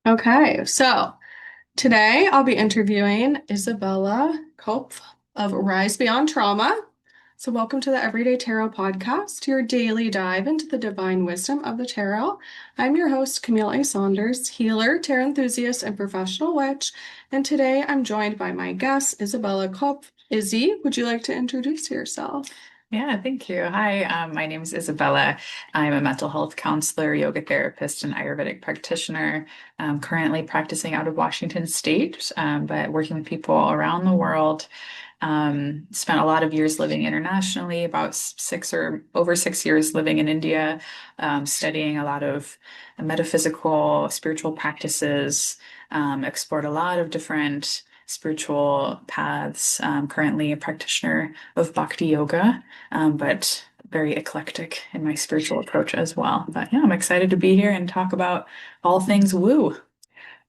Okay, so today I'll be interviewing Isabella Koepf of Rise Beyond Trauma. So, welcome to the Everyday Tarot Podcast, your daily dive into the divine wisdom of the tarot. I'm your host, Camille A. Saunders, healer, tarot enthusiast, and professional witch. And today I'm joined by my guest, Isabella Koepf. Izzy, would you like to introduce yourself? Yeah, thank you. Hi, my name is Isabella. I'm a mental health counselor, yoga therapist, and Ayurvedic practitioner. I'm currently practicing out of Washington State, but working with people around the world. Spent a lot of years living internationally, about six or over 6 years living in India, studying a lot of metaphysical, spiritual practices, explored a lot of different spiritual paths. Currently a practitioner of Bhakti Yoga, but very eclectic in my spiritual approach as well. But yeah, I'm excited to be here and talk about all things woo.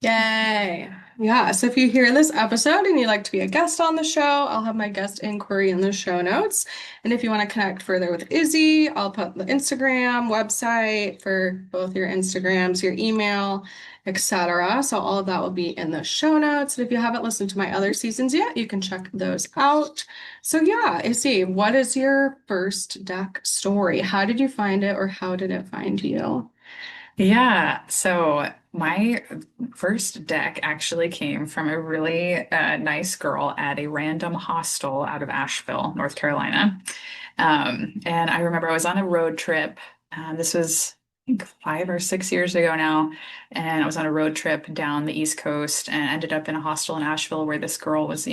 Yay. Yeah, so if you hear this episode and you'd like to be a guest on the show, I'll have my guest inquiry in the show notes. And if you want to connect further with Izzy, I'll put the Instagram website for both your Instagrams, your email, etc. So all of that will be in the show notes. And if you haven't listened to my other seasons yet, you can check those out. So yeah, Izzy, what is your first deck story? How did you find it or how did it find you? Yeah, so my first deck actually came from a really nice girl at a random hostel out of Asheville, North Carolina. And I remember I was on a road trip. This was, I think, 5 or 6 years ago now. And I was on a road trip down the East Coast and ended up in a hostel in Asheville where this girl was,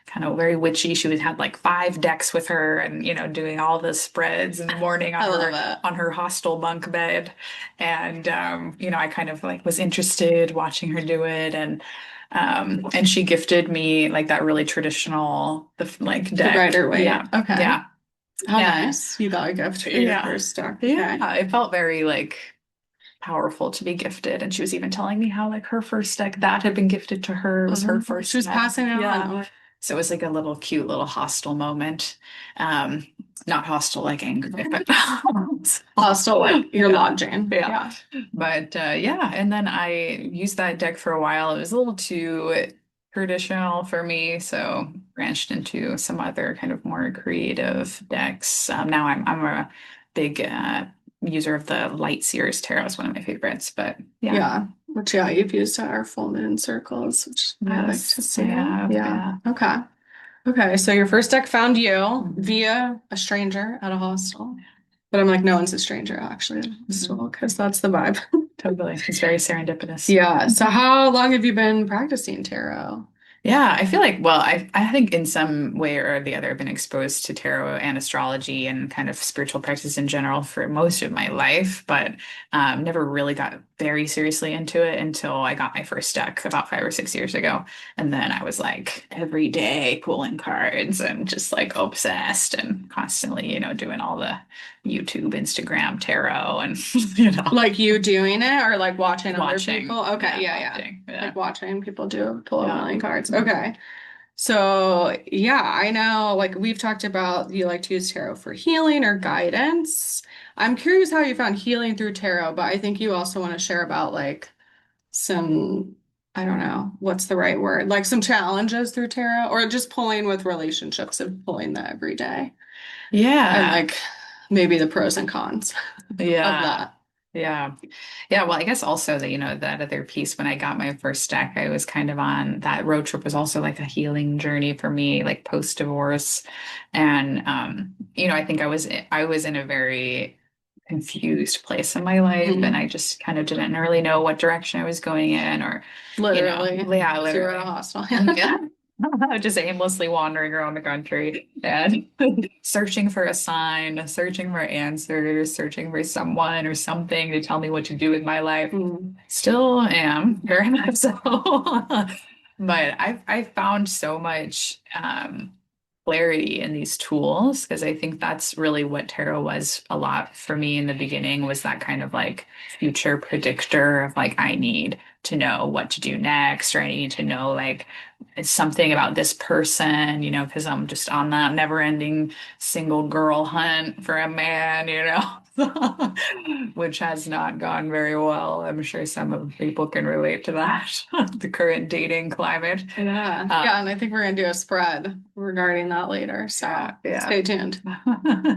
kind of very witchy. She would had like 5 decks with her and, doing all the spreads in the morning I love it. on her hostel bunk bed. And I kind of like was interested watching her do it, and she gifted me like that really traditional like The deck. Rider Waite. Yeah, Okay. yeah, How yeah, nice. You got a gift for your yeah, first deck. Okay. yeah. It felt very like powerful to be gifted, and she was even telling me how like her first deck that had been gifted to her was her She first was deck. passing it on. Yeah. Oh, So it was like a little cute little hostel moment. Um, Not hostel like angry, but hostel, like you're yeah, lodging. yeah. Yeah. But yeah, and then I used that deck for a while. It was a little too traditional for me, so branched into some other kind of more creative decks. Now I'm a big user of the Light Seers Tarot. Is one of my favorites. But yeah, Yeah. Which, yeah, you've used our full moon circles, which I like to yes, I see. have. Yeah. Yeah. Okay. Okay. So your first deck found you Mhm. via a stranger at a hostel. But I'm like, no one's a stranger actually at a Mhm. hostel because that's the vibe. Totally. It's very serendipitous. Yeah. So how long have you been practicing tarot? Yeah, I feel like, well, I think in some way or the other, I've been exposed to tarot and astrology and kind of spiritual practice in general for most of my life, but never really got very seriously into it until I got my first deck about 5 or 6 years ago. And then I was like every day pulling cards and just like obsessed and constantly, doing all the YouTube, Instagram tarot and, Like you doing it or like watching other watching. people? Okay, Yeah, yeah, yeah. watching. Yeah. Like watching people do pull a Yeah. million cards. Okay. So, yeah, I know like we've talked about you like to use tarot for healing or guidance. I'm curious how you found healing through tarot, but I think you also want to share about like some, I don't know, what's the right word? Like some challenges through tarot or just pulling with relationships and pulling that every day and Yeah. like maybe the pros and cons of Yeah. that. Yeah. Yeah. Well, I guess also that, that other piece when I got my first deck, I was kind of on that road trip was also like a healing journey for me, like post-divorce. And I think I was in a very confused place in my life and Mhm. I just kind of didn't really know what direction I was going in or, Literally. yeah, So you're at a literally. hostel. Yeah. Just aimlessly wandering around the country and searching for a sign, searching for answers, searching for someone or something to tell me what to do with my life. Mm. Still am very much so. But I've found so much clarity in these tools because I think that's really what tarot was a lot for me in the beginning was that kind of like future predictor of like I need to know what to do next, or I need to know like something about this person, because I'm just on that never-ending single girl hunt for a man, which has not gone very well. I'm sure some of the people can relate to that, the current dating climate. Yeah. Yeah, and I think we're gonna do a spread regarding that later. So Yeah, stay tuned. yeah.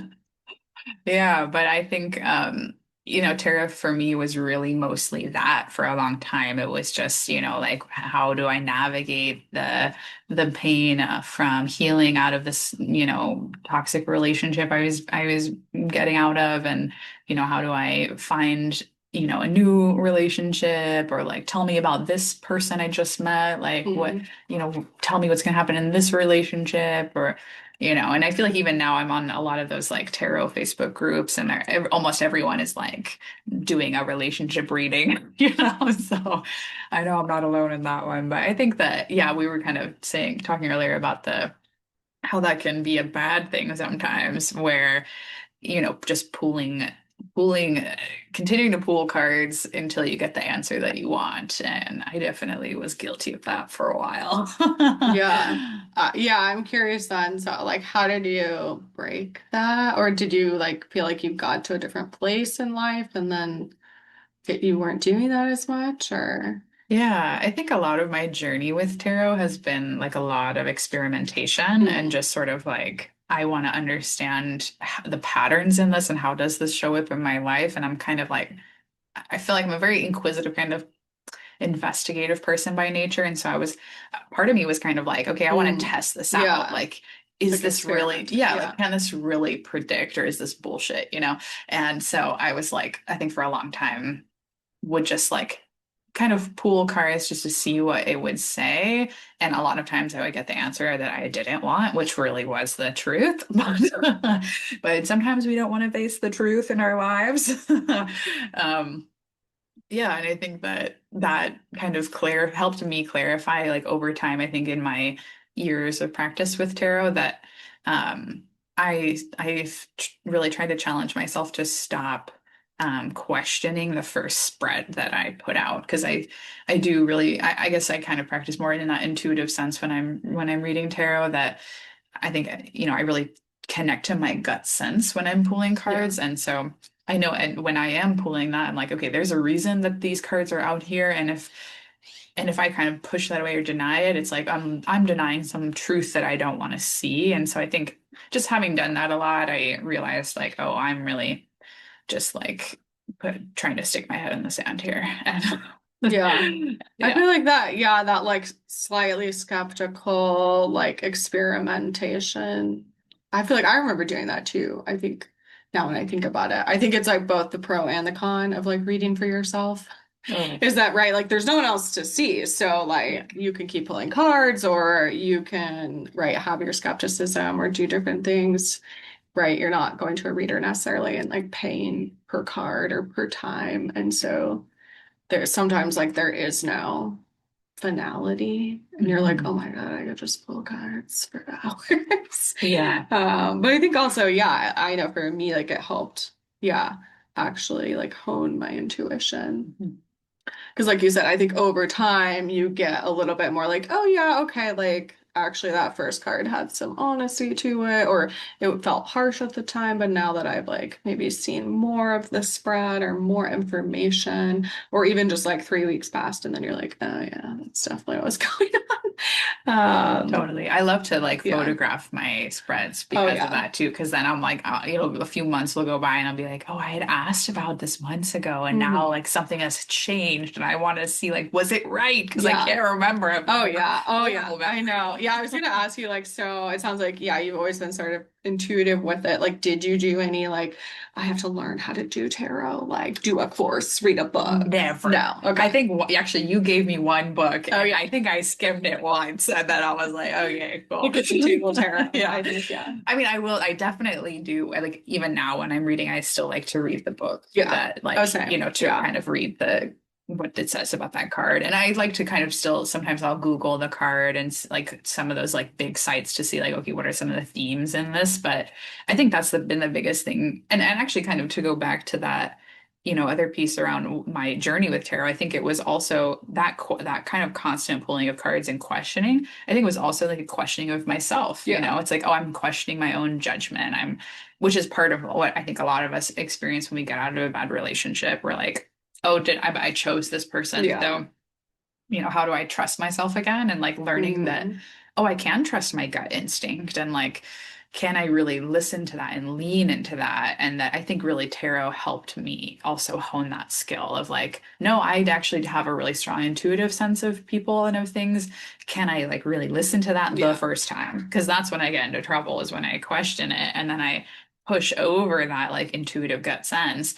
Yeah, but I think tarot for me was really mostly that for a long time. It was just, like how do I navigate the pain from healing out of this, toxic relationship I was getting out of, and how do I find a new relationship, or like tell me about this person I just met, like what, Mhm. tell me what's going to happen in this relationship, or and I feel like even now I'm on a lot of those like tarot Facebook groups, and almost everyone is like doing a relationship reading, So I know I'm not alone in that one, but I think that, yeah, we were kind of talking earlier about how that can be a bad thing sometimes, where just pooling, continuing to pool cards until you get the answer that you want. And I definitely was guilty of that for a while. Yeah. Yeah, I'm curious then. So, like, how did you break that? Or did you like feel like you got to a different place in life and then you weren't doing that as much? Or Yeah, I think a lot of my journey with tarot has been like a lot of experimentation, and Hmm. just sort of like I want to understand the patterns in this and how does this show up in my life. And I'm kind of like, I feel like I'm a very inquisitive kind of investigative person by nature. And so part of me was kind of like, okay, I want to Mm. test this out. Yeah, Like, is like this really, experiment. yeah, Yeah. like, can this really predict, or is this bullshit, And so I was like, I think for a long time would just like kind of pull cards just to see what it would say. And a lot of times I would get the answer that I didn't want, which really was the truth. But sometimes we don't want to face the truth in our lives. Um, yeah, and I think that that kind of helped me clarify, like over time, I think in my years of practice with tarot, that um I've really tried to challenge myself to stop questioning the first spread that I put out, because I do really, I guess I kind of practice more in that intuitive sense when I'm reading tarot, that I think, I really connect to my gut sense when I'm pulling Yeah. cards. And so I know, and when I am pulling that, I'm like, okay, there's a reason that these cards are out here. And if I kind of push that away or deny it, it's like I'm denying some truth that I don't want to see. And so I think just having done that a lot, I realized like, oh, I'm really just like trying to stick my head in the sand here. Yeah. And I yeah. feel like that, yeah, that like slightly skeptical, like experimentation. I feel like I remember doing that too. I think now when I think about it, I think it's like both the pro and the con of like reading for yourself. Oh, Is that right? Like there's no one else to see. So yeah. like you can keep pulling cards or you can, right, have your skepticism or do different things, right? You're not going to a reader necessarily and like paying per card or per time. And so there's sometimes like there is no finality and you're like, oh Mhm. my God, I could just pull cards for hours. Yeah. But I think also, yeah, I know for me, like it helped, yeah, actually like hone my intuition. Mhm. Because, like you said, I think over time you get a little bit more like, oh, yeah, okay, like actually that first card had some honesty to it, or it felt harsh at the time. But now that I've like maybe seen more of the spread or more information, or even just like 3 weeks passed, and then you're like, oh, yeah, that's definitely what's going on. Totally. I love to like Yeah. photograph my spreads Oh, because of yeah. that too. Because then I'm like, a few months will go by and I'll be like, oh, I had asked about this months ago, and now Hmm. like something has changed, and I want to see like, was it right? Because I Yeah. can't remember. I've Oh yeah. Oh yeah. horrible I memory. know. Yeah, I was gonna ask you like so it sounds like yeah, you've always been sort of intuitive with it. Like did you do any like I have to learn how to do tarot, like do a course, read a book? Never. No. I Okay. think actually you gave me one book, Oh and yeah. I think I skimmed it once, and then I was like, okay, The cool. kitchen table tarot. Yeah. I think yeah. I mean, I definitely do. Like even now when I'm reading, I still like to read the book Yeah. that Oh like, same. to Yeah. kind of read what it says about that card. And I like to kind of still, sometimes I'll Google the card and like some of those like big sites to see like, okay, what are some of the themes in this? But I think that's been the biggest thing. And actually kind of to go back to that, other piece around my journey with tarot, I think it was also that kind of constant pulling of cards and questioning. I think it was also like a questioning of myself. Yeah. It's like, oh, I'm questioning my own judgment. Which is part of what I think a lot of us experience when we get out of a bad relationship. We're like, oh, I chose this person Yeah. though, how do I trust myself again? And like learning that, Hmm. oh, I can trust my gut instinct and like, can I really listen to that and lean into that? And that I think really tarot helped me also hone that skill of like, no, I'd actually have a really strong intuitive sense of people and of things. Can I like really listen to that the Yeah. first time? Because that's when I get into trouble is when I question it and then I push over that like intuitive gut sense.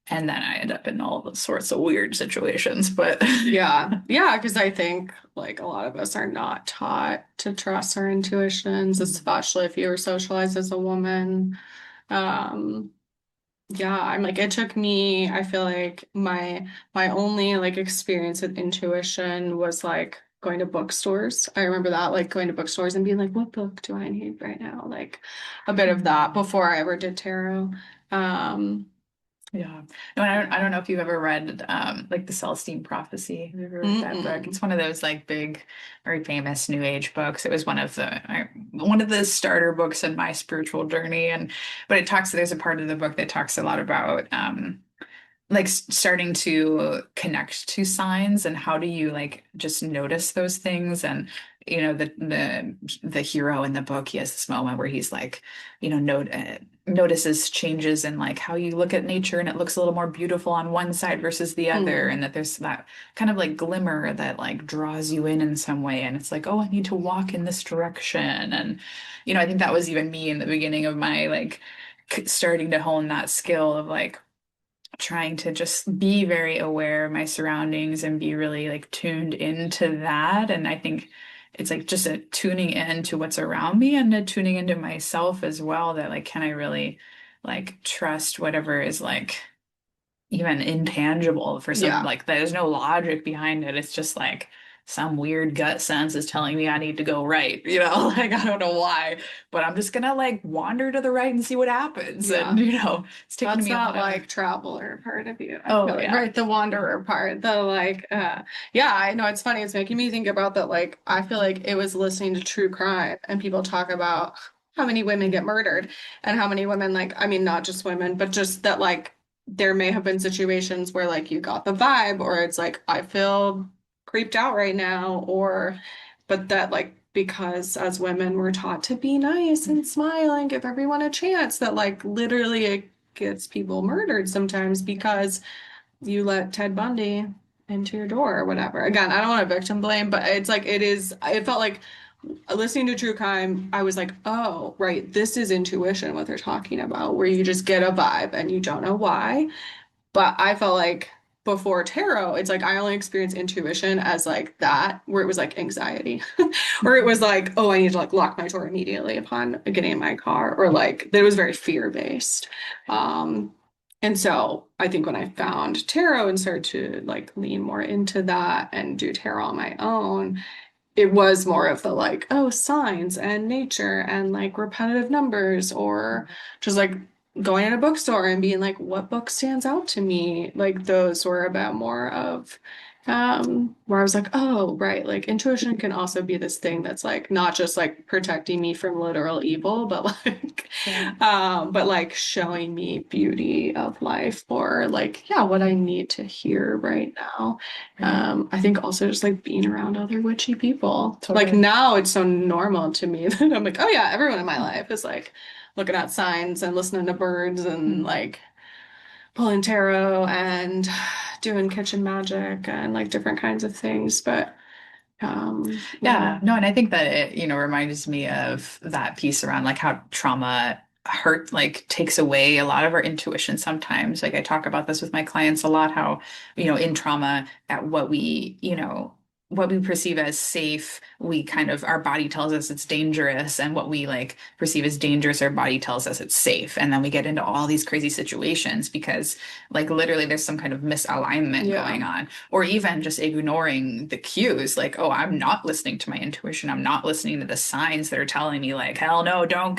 And then I end up in all sorts of weird situations. But Yeah. Yeah. Because I think like a lot of us are not taught to trust our intuitions, especially if you were socialized as a woman. Um, yeah, I'm like it took me, I feel like my only like experience with intuition was like going to bookstores. I remember that like going to bookstores and being like, what book do I need right now? Like a bit of that before I ever did tarot. Um, yeah. No, and I don't know yeah. if you've ever read like the Celestine Prophecy. Have you ever read that book? Mm-mm. It's one of those like big, very famous New Age books. It was one of the starter books in my spiritual journey. But there's a part of the book that talks a lot about like starting to connect to signs and how do you like just notice those things and the hero in the book, he has this moment where he's like notices changes in like how you look at nature and it looks a little more beautiful on one side versus the other Mm. and that there's that kind of like glimmer that like draws you in some way and it's like, oh, I need to walk in this direction. And I think that was even me in the beginning of my like starting to hone that skill of like trying to just be very aware of my surroundings and be really like tuned into that. And I think it's like just a tuning in to what's around me and a tuning into myself as well that like, can I really like trust whatever is like even intangible for some Yeah. like there's no logic behind it. It's just like some weird gut sense is telling me I need to go right, like I don't know why, but I'm just gonna like wander to the right and see what happens. And Yeah. it's taken That's me a that lot of like traveler part of you. I oh feel like, yeah. right? The wanderer part. The like, yeah, I know it's funny. It's making me think about that. Like, I feel like it was listening to true crime and people talk about how many women get murdered and how many women, like, I mean, not just women, but just that, like, there may have been situations where, like, you got the vibe, or it's like, I feel creeped out right now, or, but that, like, because as women, we're taught to be nice and smile and give everyone a chance, that, like, literally it gets people murdered sometimes because you let Ted Bundy into your door or whatever. Again, I don't want to victim blame, but it's like it felt like listening to true crime, I was like, oh, right, this is intuition, what they're talking about, where you just get a vibe and you don't know why. But I felt like before tarot, it's like I only experienced intuition as like that, where it was like anxiety, or it was like, oh, I need to like lock my door immediately upon getting in my car, or like that it was very fear-based. Um, and so I think when I found tarot and started to like lean more into that and do tarot on my own, it was more of the like, oh, signs and nature and like repetitive numbers, or just like going in a bookstore and being like, what book stands out to me? Like those were about more of where I was like, oh, right, like intuition can also be this thing that's like not just like protecting me from literal evil, but like Right. but like showing me beauty of life, or like, yeah, what I need to hear right now. Right. I think also just like being around other witchy people. Like Totally. now it's so normal to me that I'm like, oh yeah, everyone in my life is like looking at signs and listening to birds and Mhm. like pulling tarot and doing kitchen magic and like different kinds of things. But yeah. Yeah, no, and I think that it, reminds me of that piece around like how trauma hurt, like takes away a lot of our intuition sometimes. Like I talk about this with my clients a lot, how, in trauma at what we, what we perceive as safe, we kind of, our body tells us it's dangerous, and what we like perceive as dangerous, our body tells us it's safe. And then we get into all these crazy situations because like literally there's some kind of misalignment Yeah. going on, or even just ignoring the cues. Like, oh, I'm not listening to my intuition. I'm not listening to the signs that are telling me like, hell no, don't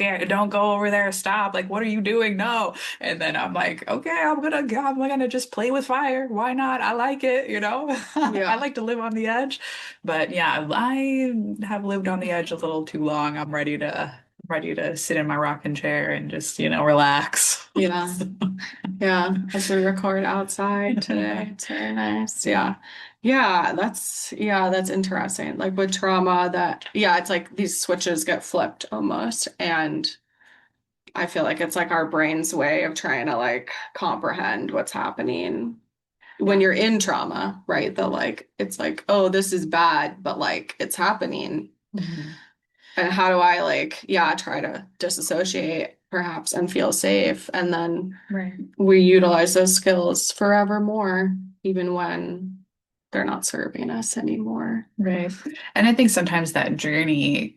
go over there. Stop. Like, what are you doing? No. And then I'm like, okay, I'm gonna just play with fire. Why not? I like it, you know? I Yeah. like to live on the edge. But yeah, I have lived on the edge a little too long. I'm ready to sit in my rocking chair and just, relax. Yeah. Yeah. As we record outside today, it's very nice. Yeah. Yeah, that's interesting. Like with trauma that, yeah, it's like these switches get flipped almost. And I feel like it's like our brain's way of trying to like comprehend what's happening when Yeah. you're in trauma, right? That like it's like, oh, this is bad, but like it's happening. Mhm. And how do I like, yeah, try to disassociate perhaps and feel safe? And then Right. we utilize those skills forevermore, even when they're not serving us anymore. Right. And I think sometimes that journey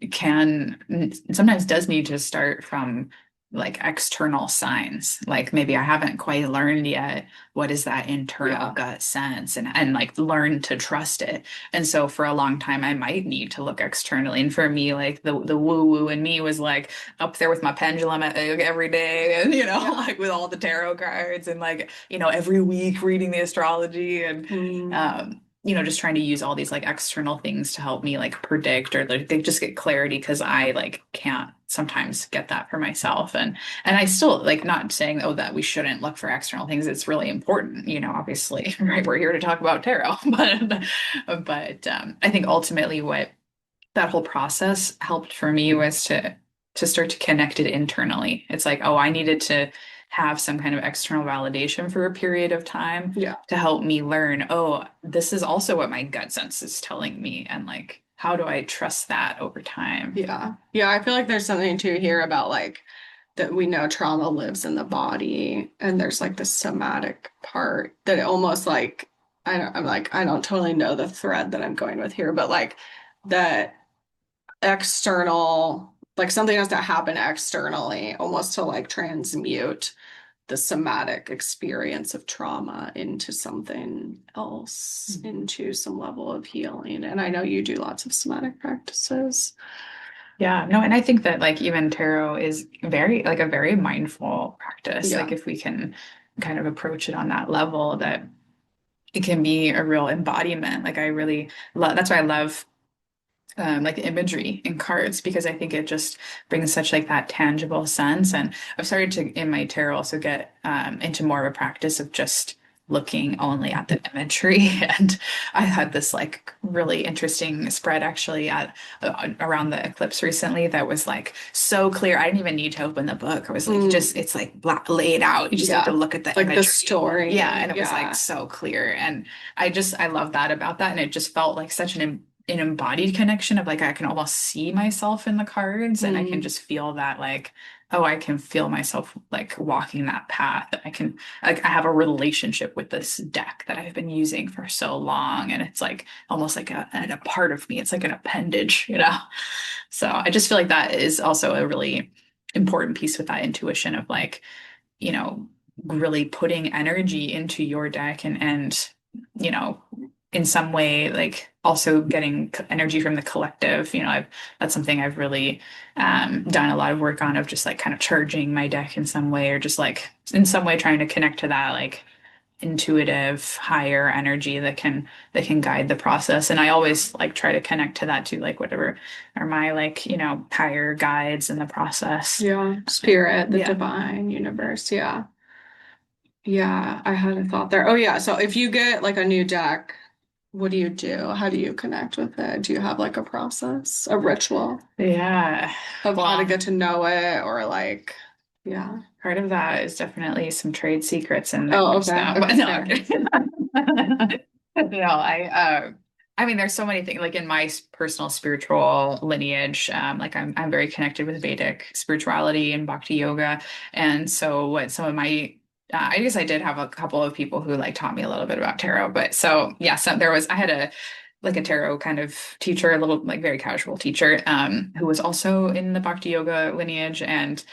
sometimes does need to start from like external signs. Like maybe I haven't quite learned yet what is that internal Yeah. gut sense, and like learn to trust it. And so for a long time I might need to look externally. And for me, like the woo-woo in me was like up there with my pendulum every day, and Yeah. like with all the tarot cards, and like, every week reading the astrology, and Mm, just trying to use all these like external things to help me like predict, or like they just get clarity, because I like can't sometimes get that for myself. And I still like, not saying, oh, that we shouldn't look for external things. It's really important, obviously, right? We're here to talk about tarot. But I think ultimately what that whole process helped for me was to start to connect it internally. It's like, oh, I needed to have some kind of external validation for a period of time yeah. to help me learn, oh, this is also what my gut sense is telling me, and like, how do I trust that over time? Yeah. Yeah. I feel like there's something to hear about like that we know trauma lives in the body and there's like the somatic part that it almost like I'm like I don't totally know the thread that I'm going with here, but like that external like something has to happen externally almost to like transmute the somatic experience of trauma into something else, Mhm. into some level of healing. And I know you do lots of somatic practices. Yeah, no, and I think that like even tarot is very like a very mindful practice. Like Yeah. if we can kind of approach it on that level, that it can be a real embodiment. Like I really love, that's why I love like the imagery in cards, because I think it just brings such like that tangible sense. And I've started to in my tarot also get into more of a practice of just looking only at the imagery. And I had this like really interesting spread actually at around the eclipse recently that was like so clear. I didn't even need to open the book. I was like, Mm, just it's like laid out. You just have to yeah. look at the Like the imagery. Yeah, story. and it was like Yeah. so clear. And I love that about that. And it just felt like such an embodied connection of like I can almost see myself in the cards, and I can Mm, just feel that like, oh, I can feel myself like walking that path. I can like I have a relationship with this deck that I've been using for so long, and it's like almost like a part of me. It's like an appendage. So I just feel like that is also a really important piece with that intuition of like, you know, really putting energy into your deck, and you know, in some way, like also getting energy from the collective. That's something I've really done a lot of work on, of just like kind of charging my deck in some way, or just like in some way trying to connect to that like intuitive higher energy that can guide the process. And I always like try to connect to that too, like whatever are my like, higher guides in the process. yeah. Spirit, the Yeah. divine universe. Yeah. Yeah. I had a thought there. Oh, yeah. So if you get like a new deck, what do you do? How do you connect with it? Do you have like a process, a ritual Yeah. of how to Well, get to know it or like, yeah. part of that is definitely some trade secrets in there. Oh, okay. So, Okay, no, I'm fair. kidding. No, I mean, there's so many things like in my personal spiritual lineage. Like I'm very connected with Vedic spirituality and Bhakti yoga, and so what some of my I guess I did have a couple of people who like taught me a little bit about tarot, but so yeah, so I had like a tarot kind of teacher, a little like very casual teacher, who was also in the Bhakti yoga lineage. And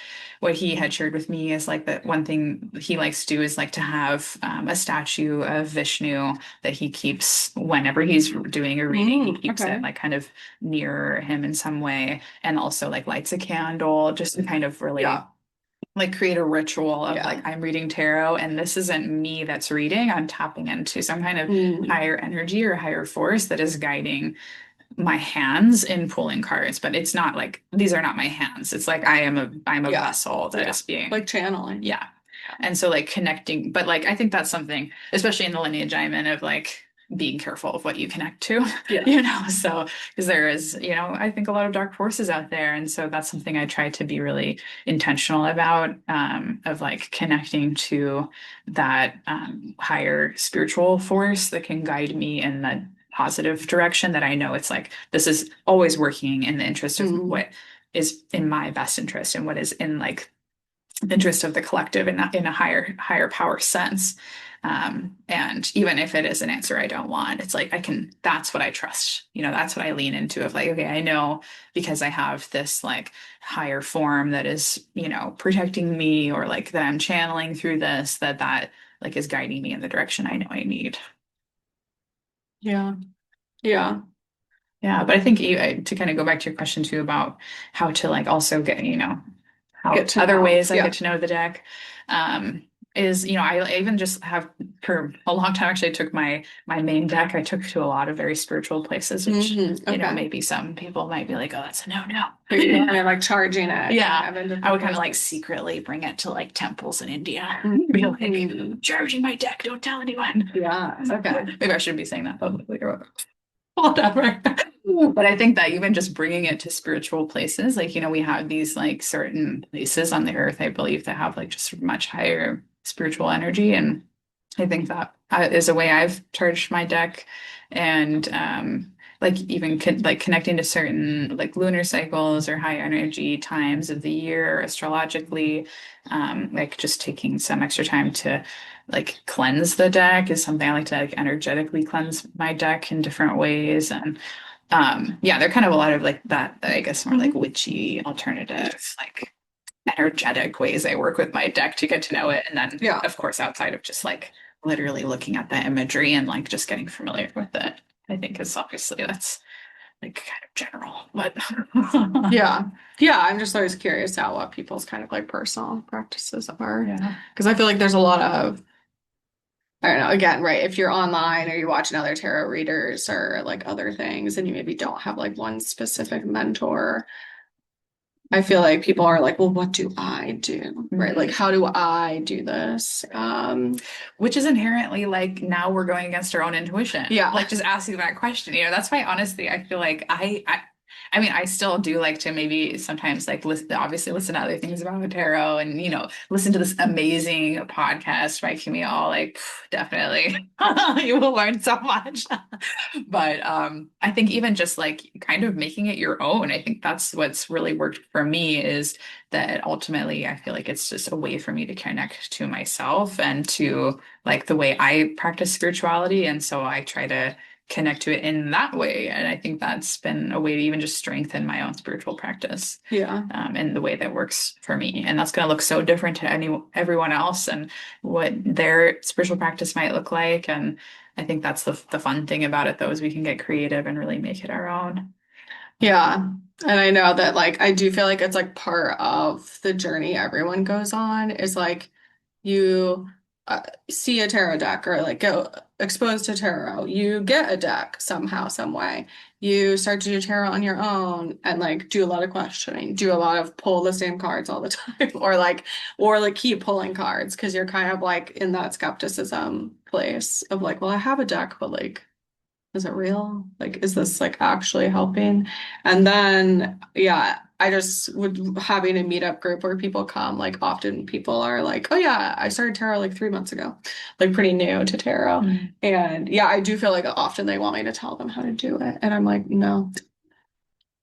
what he had shared with me is like that one thing he likes to do is like to have a statue of Vishnu that he keeps whenever he's doing a reading. He keeps Okay. it like kind of near him in some way, and also like lights a candle just to kind of really Yeah. like create a ritual of Yeah. like I'm reading tarot and this isn't me that's reading. I'm tapping into some kind of Mm. higher energy or higher force that is guiding my hands in pulling cards, but it's not like these are not my hands. It's like I'm a Yeah. vessel that Yeah. is being Like channeling. yeah. And so like connecting, but like I think that's something, especially in the lineage I'm in, of like being careful of what you connect to, Yeah. you know. So because there is, you know, I think a lot of dark forces out there. And so that's something I try to be really intentional about, of like connecting to that higher spiritual force that can guide me in the positive direction that I know it's like this is always working in the interest of Mm. what is in my best interest and what is in like interest of the collective in a higher power sense. And even if it is an answer I don't want, it's like I can, that's what I trust. You know, that's what I lean into of like, okay, I know because I have this like higher form that is, you know, protecting me or like that I'm channeling through this, that like is guiding me in the direction I know I need. Yeah. Yeah. Yeah, but I think to kind of go back to your question too about how to like also get, you know, Get how to other know. ways I Yeah. get to know the deck, is, you know, I even just have for a long time actually I took my main deck, I took to a lot of very spiritual places, which, you know, Okay. maybe some people might be like, oh, that's a no-no. But you're kind of like charging it Yeah, kind of in I different would kind of like places. secretly bring it to like temples in India. Be like, Mhm. charging my deck, don't tell anyone. Yeah. Okay. Maybe I shouldn't be saying that publicly or whatever. But I think that even just bringing it to spiritual places, like, you know, we have these like certain places on the earth, I believe, that have like just much higher spiritual energy. And I think that is a way I've charged my deck. And like even like connecting to certain like lunar cycles or high energy times of the year astrologically, like just taking some extra time to like cleanse the deck is something I like to like energetically cleanse my deck in different ways. And yeah, they're kind of a lot of like that, I guess more like Mhm. witchy alternative, like energetic ways I work with my deck to get to know it. And then Yeah. of course outside of just like literally looking at the imagery and like just getting familiar with it. I think is obviously that's like kind of general, but Yeah. Yeah. I'm just always curious how what people's kind of like personal practices are. yeah. Because I feel like there's a lot of, I don't know, again, right? If you're online or you're watching other tarot readers or like other things and you maybe don't have like one specific mentor, I feel like people are like, well, what do I do? Right? Like, how do I do this? Which is inherently like now we're going against our own intuition. Yeah. Like just asking that question, you know, that's why honestly I feel like I mean I still do like to maybe sometimes like listen obviously listen to other things about the tarot and you know listen to this amazing podcast by Camille like definitely you will learn so much. But I think even just like kind of making it your own, I think that's what's really worked for me is that ultimately I feel like it's just a way for me to connect to myself and to like the way I practice spirituality. And so I try to connect to it in that way. And I think that's been a way to even just strengthen my own spiritual practice, Yeah. in the way that works for me. And that's going to look so different to everyone else and what their spiritual practice might look like. And I think that's the fun thing about it, though, is we can get creative and really make it our own. Yeah. And I know that like I do feel like it's like part of the journey everyone goes on is like you see a tarot deck or like go exposed to tarot. You get a deck somehow, some way. You start to do tarot on your own and like do a lot of questioning, do a lot of pull the same cards all the time or like keep pulling cards because you're kind of like in that skepticism place of like, well, I have a deck, but like is it real? Like, is this like actually helping? And then, yeah, I just would having a meetup group where people come, like often people are like, oh yeah, I started tarot like 3 months ago, like pretty new to tarot. Mm. And yeah, I do feel like often they want me to tell them how to do it. And I'm like, no,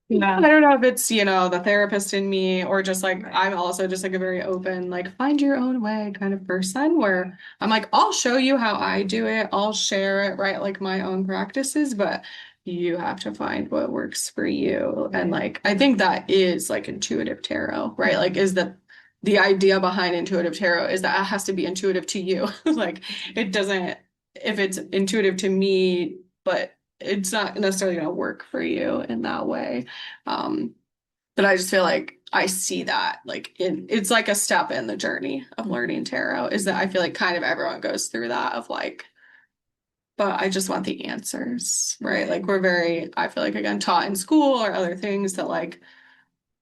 Yeah. I don't know if it's, the therapist in me or just like Right. I'm also just like a very open, like find your own way kind of person where I'm like, I'll show you how I do it. I'll share it, right? Like my own practices, but you have to find what works for you. And Right. like I think that is like intuitive tarot, right? Like is the idea behind intuitive tarot is that it has to be intuitive to you. Like it doesn't, if it's intuitive to me, but it's not necessarily going to work for you in that way. Um, but I just feel like I see that like it's like a step in the journey of learning tarot is that I feel like kind of everyone goes through that of like, but I just want the answers, right? Like we're very, I feel like again, taught in school or other things that like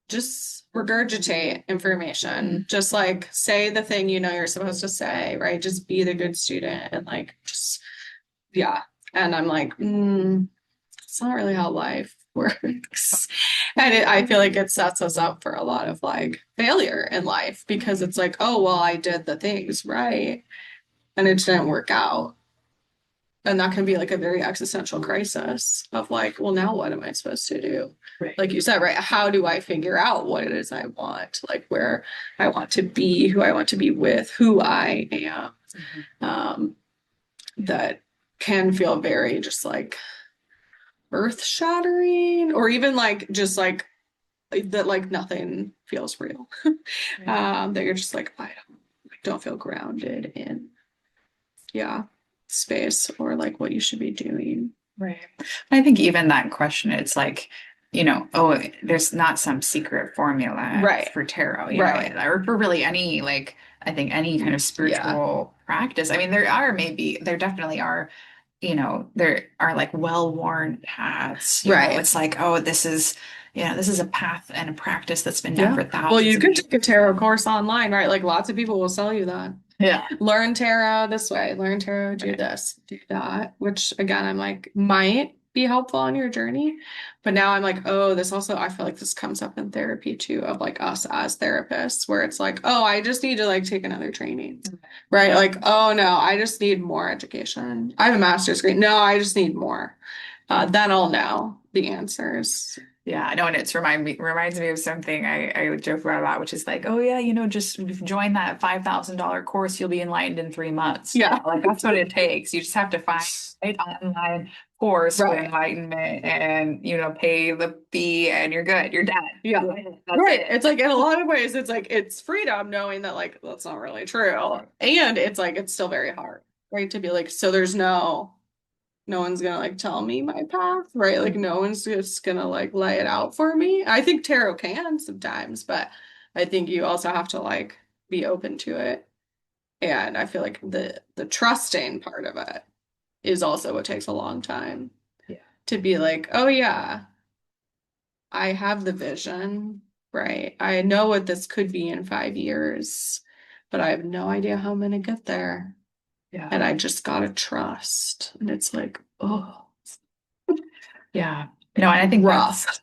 just regurgitate information. Just like say the thing you know you're supposed to say, right? Just be the good student and like just yeah. And I'm like, it's not really how life works. And I feel like it sets us up for a lot of like failure in life because it's like, oh, well, I did the things right and it didn't work out. And that can be like a very existential crisis of like, well, now what am I supposed to do? Right. Like you said, right? How do I figure out what it is I want? Like where I want to be, who I want to be with, who I am. Um, that can feel very just like earth shattering, or even like just like that, like nothing feels real. That you're just like, don't feel grounded in, yeah, space or like what you should be doing. Right. I think even that question, it's like, oh, there's not some secret formula Right. for tarot, Right. or for really any, like, I think any kind of Yeah. spiritual practice. I mean, there definitely are, there are like well-worn paths, Right. it's like, oh, this is a path and a practice that's been done Yeah. for Well, thousands you of can years. take a tarot course online, right? Like lots of people will sell you that. Yeah. Learn tarot this way, learn tarot, do Right. this, do that, which again, I'm like, might be helpful on your journey. But now I'm like, oh, this also, I feel like this comes up in therapy too, of like us as therapists, where it's like, oh, I just need to like take another training, right? Like, oh no, I just need more education. I have a master's degree. No, I just need more. Then I'll know the answers. Yeah, I know, and it's reminds me of something I joke about a lot, which is like, oh yeah, just join that $5,000 course, you'll be enlightened in 3 months. Yeah. Like that's what it takes. You just have to find the right online course for Right. enlightenment, and pay the fee, and you're good. You're done. Yeah. That's Right. it. It's like in a lot of ways, it's like it's freedom knowing that like that's not really true. And it's like it's still very hard, right? To be like, so there's no one's gonna like tell me my path, right? Like no one's just gonna like lay it out for me. I think tarot can sometimes, but I think you also have to like be open to it. And I feel like the trusting part of it is also what takes a long time Yeah. to be like, oh yeah, I have the vision, right? I know what this could be in 5 years, but I have no idea how I'm gonna get there. Yeah. And I just gotta trust. And it's like, oh, Yeah. And I think rough.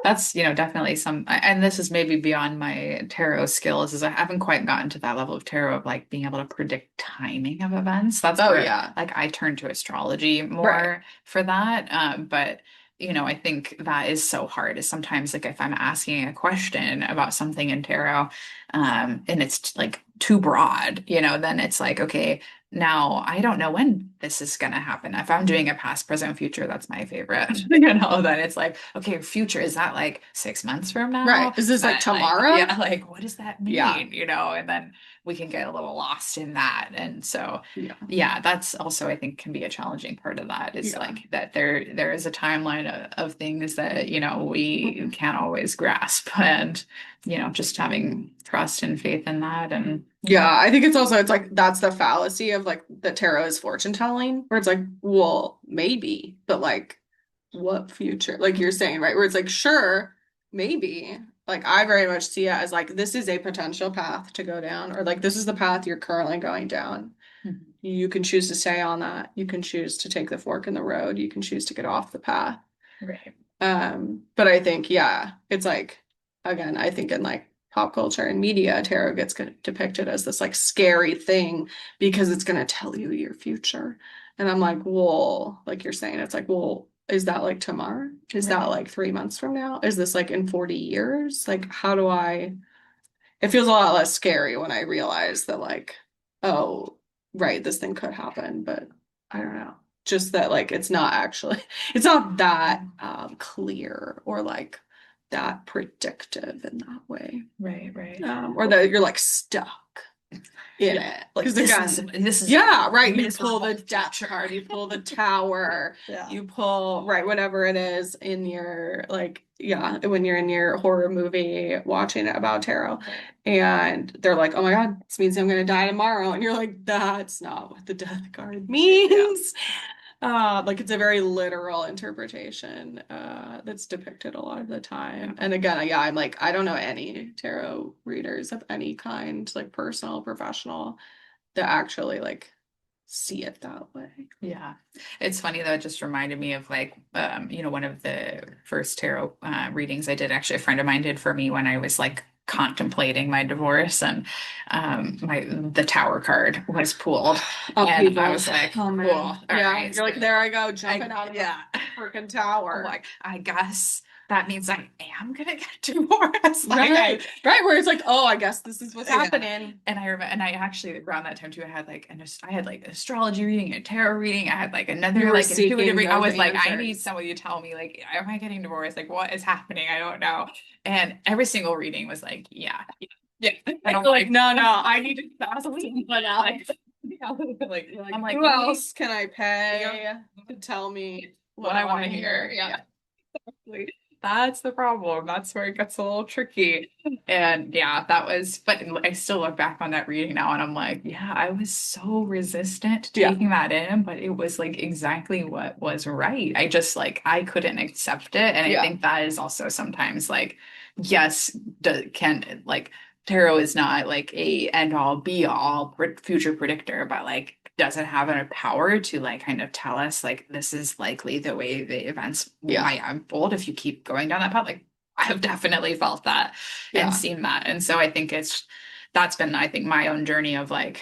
that's definitely and this is maybe beyond my tarot skills, is I haven't quite gotten to that level of tarot of like being able to predict timing of events. That's Oh where yeah. like I turn to astrology Right. more for that. But I think that is so hard, is sometimes like if I'm asking a question about something in tarot, and it's like too broad, then it's like, okay, now I don't know when this is gonna happen. If I'm doing a past, present, future, that's my favorite. Then it's like, okay, future, is that like 6 months from Right. now? Is this like But like, tomorrow? yeah, like what does that Yeah. mean? And then we can get a little lost in that. And so Yeah. yeah, that's also, I think, can be a challenging part of that, is Yeah. like that there is a timeline of things that, we can't always grasp. And, just having trust and faith in that. And Yeah, I think it's like that's the fallacy of like the tarot is fortune telling, where it's like, well, maybe, but like what future? Like you're saying, right? Where it's like, sure, maybe. Like I very much see it as like this is a potential path to go down, or like this is the path you're currently going down. Mhm. You can choose to stay on that. You can choose to take the fork in the road. You can choose to get off the path. Right. But I think, yeah, it's like, again, I think in like pop culture and media, tarot gets depicted as this like scary thing because it's going to tell you your future. And I'm like, well, like you're saying, it's like, well, is that like tomorrow? Is that Right. like 3 months from now? Is this like in 40 years? Like, how do it feels a lot less scary when I realize that, like, oh, right, this thing could happen, but I don't know. just that like it's not actually it's not that clear or like that predictive in that way. Right. Or that you're like stuck in Yeah. it. Like Because again, this is yeah, right. You pull miserable the death future. card, you pull the tower, Yeah. you pull right whatever it is in your like, yeah, when you're in your horror movie watching it about tarot, and they're like, "Oh my God, this means I'm gonna die tomorrow," and you're like, "That's not what the death card means." Like it's a very literal interpretation that's depicted a lot of the time. And again, yeah, I'm like, I don't know any tarot readers of any kind, like personal, professional, that actually like see it that way. Yeah. It's funny though, it just reminded me of like one of the first tarot readings I did, actually a friend of mine did for me when I was like contemplating my divorce, and the tower card was pulled. And I was like, Oh man. cool. All Yeah, right. you're like, there I go, jumping out of Yeah. the freaking I'm tower. like, I guess that means I am gonna get divorced. Right. Right, where it's like, oh, I guess this is what's Yeah. happening. And I remember, and I actually around that time too, I had like I had like astrology reading, a tarot reading. I had like You another were like seeking intuitive reading. I those was like, I need answers. somebody to tell me like, am I getting divorced? Like, what is happening? I don't know. And every single reading was like, yeah. And I'm Like, like, no, I need to ask someone else. yeah, like, I'm like, Who else can I pay to tell me what I want to hear. Yeah. Exactly. That's the problem. That's where it gets a little tricky. And yeah, but I still look back on that reading now and I'm like, yeah, I was so resistant to Yeah. taking that in, but it was like exactly what was right. I just like, I couldn't accept it. And I Yeah. think that is also sometimes like, yes, can like, tarot is not like a end all be all future predictor, but like does it have a power to like kind of tell us like this is likely the way the events might unfold if you keep going down that path? Like I have definitely felt that and seen that. And so I think that's been, I think, my own journey of like,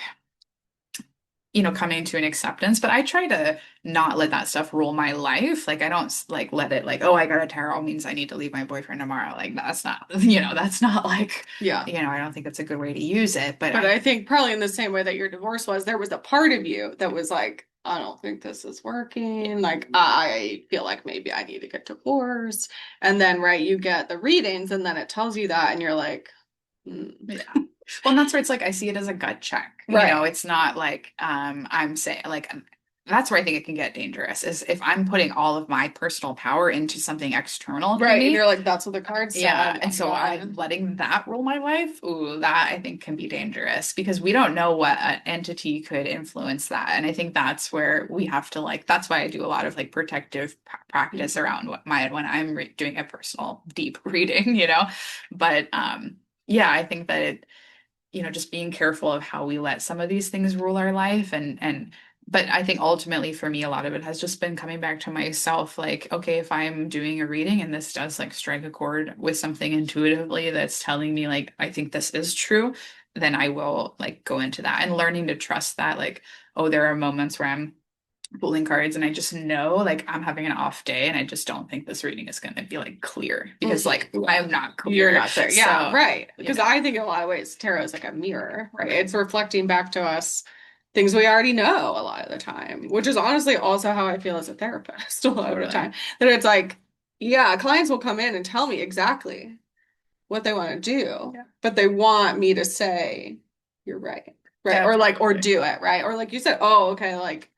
coming to an acceptance, but I try to not let that stuff rule my life. Like I don't like let it like, oh, I got a tarot means I need to leave my boyfriend tomorrow. Like that's not, that's not like, I don't think that's a good way to use it. But I think probably in the same way that your divorce was, there was a part of you that was like, I don't think this is working. Like I feel like maybe I need to get divorced. And then right, you get the readings and then it tells you that and you're like, yeah. Well, and that's where it's like I see it as a gut check. Right. It's not like I'm saying like that's where I think it can get dangerous is if I'm putting all of my personal power into something external to Right. me. And you're like, that's what the card said. Yeah. And so I'm letting that rule my life. Ooh, that I think can be dangerous because we don't know what an entity could influence that. And I think that's where we have to like, that's why I do a lot of like protective practice around when I'm doing a personal deep reading, but yeah, I think that just being careful of how we let some of these things rule our life but I think ultimately for me a lot of it has just been coming back to myself like okay, if I'm doing a reading and this does like strike a chord with something intuitively that's telling me like I think this is true, then I will like go into that and learning to trust that like oh, there are moments where I'm pulling cards and I just know like I'm having an off day and I just don't think this reading is going to be like clear because like I'm not clear. You're not there. Yeah, So, right. Because I think in a lot of ways tarot is like a mirror, right? It's reflecting back to us things we already know a lot of the time, which is honestly also how I feel as a therapist a lot of the time. That it's like, yeah, clients will come in and tell me exactly what they want to do, but they want me to say, you're right. Right. Or like, or do it, right? Or like you said, oh, okay, like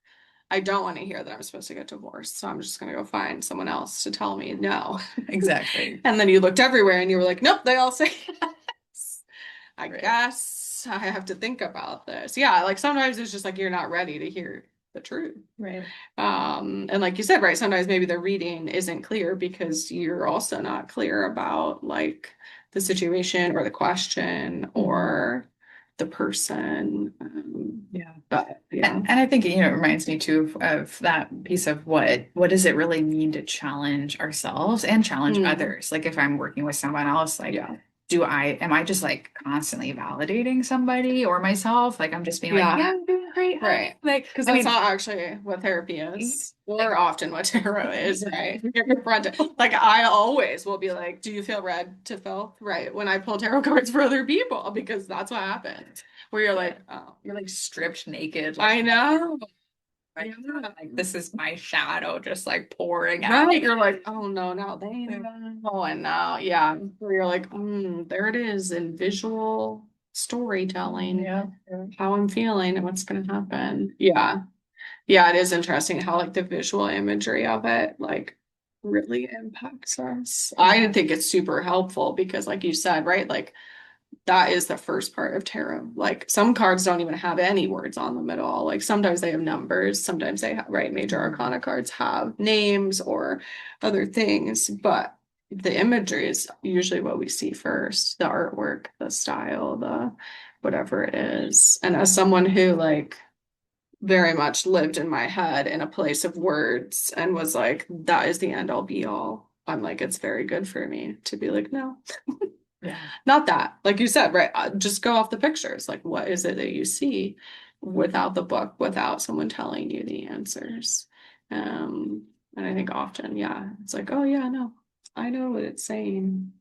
I don't want to hear that I'm supposed to get divorced, so I'm just going to go find someone else to tell me no. Exactly. And then you looked everywhere and you were like, nope, they all say yes. I guess I have to think about this. Yeah, like sometimes it's just like you're not ready to hear the truth. Right. And like you said, right, sometimes maybe the reading isn't clear because you're also not clear about like the situation or the question or the person. But yeah. And I think, it reminds me too of that piece of what does it really mean to challenge ourselves and challenge others? Like if I'm working with someone else, like am I just like constantly validating somebody or myself? Like I'm just being like, yeah, I'm doing great. Right. Like, because that's not actually what therapy is, or often what tarot is, right? You're confronted. Like I always will be like, do you feel red to feel? Right. When I pull tarot cards for other people, because that's what happens. Where you're like, oh, you're like stripped naked. Like, I know. Right. Like this is my shadow just like pouring out. Right. You're like, oh no, now they know. And now, yeah, you're like, there it is in visual storytelling, Yeah. how I'm feeling and what's going to happen. Yeah. Yeah, it is interesting how like the visual imagery of it like really impacts us. I think it's super helpful because like you said, right? Like that is the first part of tarot. Like some cards don't even have any words on them at all. Like sometimes they have numbers, sometimes they have, right, Major Arcana cards have names or other things, but the imagery is usually what we see first, the artwork, the style, the whatever it is. And as someone who like very much lived in my head in a place of words and was like, that is the end all be all. I'm like, it's very good for me to be like, no, Yeah. not that. Like you said, right? Just go off the pictures. Like, what is it that you see without the book, without someone telling you the answers? And I think often, yeah, it's like, oh, yeah, no, I know what it's saying.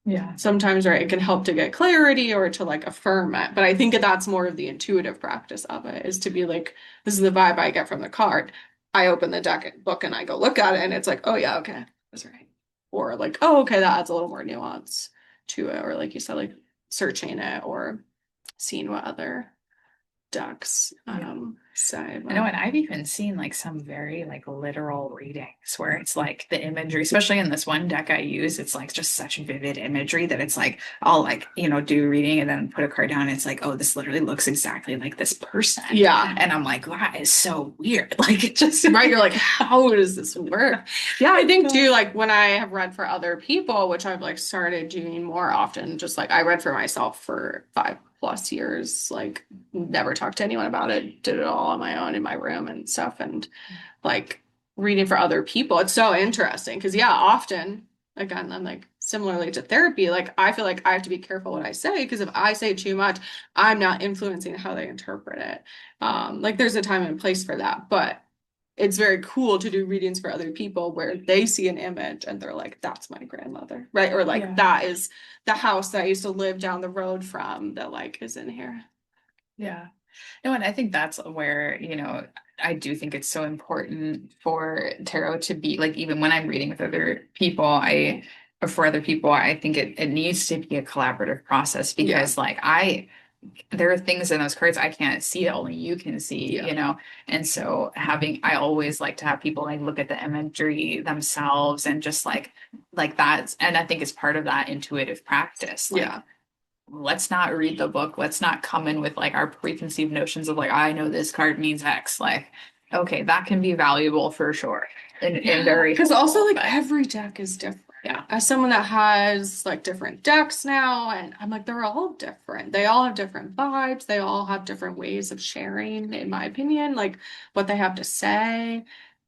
Yeah. Sometimes, right, it can help to get clarity or to like affirm it. But I think that's more of the intuitive practice of it is to be like, this is the vibe I get from the card. I open the deck book and I go look at it and it's like, oh yeah, okay, that's right. Or like, oh, okay, that adds a little more nuance to it. Or like you said, like searching it or seeing what other decks say. I know, and I've even seen like some very like literal readings where it's like the imagery, especially in this one deck I use, it's like just such vivid imagery that it's like I'll like, do reading and then put a card down and it's like, oh, this literally looks exactly like this person. Yeah. And I'm like, that is so weird. Like it just right. You're like, how does this work? Yeah, I think too, like when I have read for other people, which I've like started doing more often, just like I read for myself for 5+ years, like never talked to anyone about it, did it all on my own in my room and stuff. And like reading for other people, it's so interesting because, yeah, often, again, I'm like similarly to therapy, like I feel like I have to be careful what I say because if I say too much, I'm not influencing how they interpret it. Like there's a time and place for that, but it's very cool to do readings for other people where they see an image and they're like, that's my grandmother, right? Or like, that is the house that I used to live down the road from that like is in here. Yeah. No, and I think that's where, I do think it's so important for tarot to be like, even when I'm reading with other people, or for other people, I think it needs to be a collaborative process because there are things in those cards I can't see that only you can see, And so I always like to have people like look at the imagery themselves and just like that. And I think it's part of that intuitive practice. Like, let's not read the book. Let's not come in with like our preconceived notions of like, I know this card means X. Like, okay, that can be valuable for sure. And very because also like every deck is different. Yeah. As someone that has like different decks now, and I'm like, they're all different. They all have different vibes. They all have different ways of sharing, in my opinion, like what they have to say.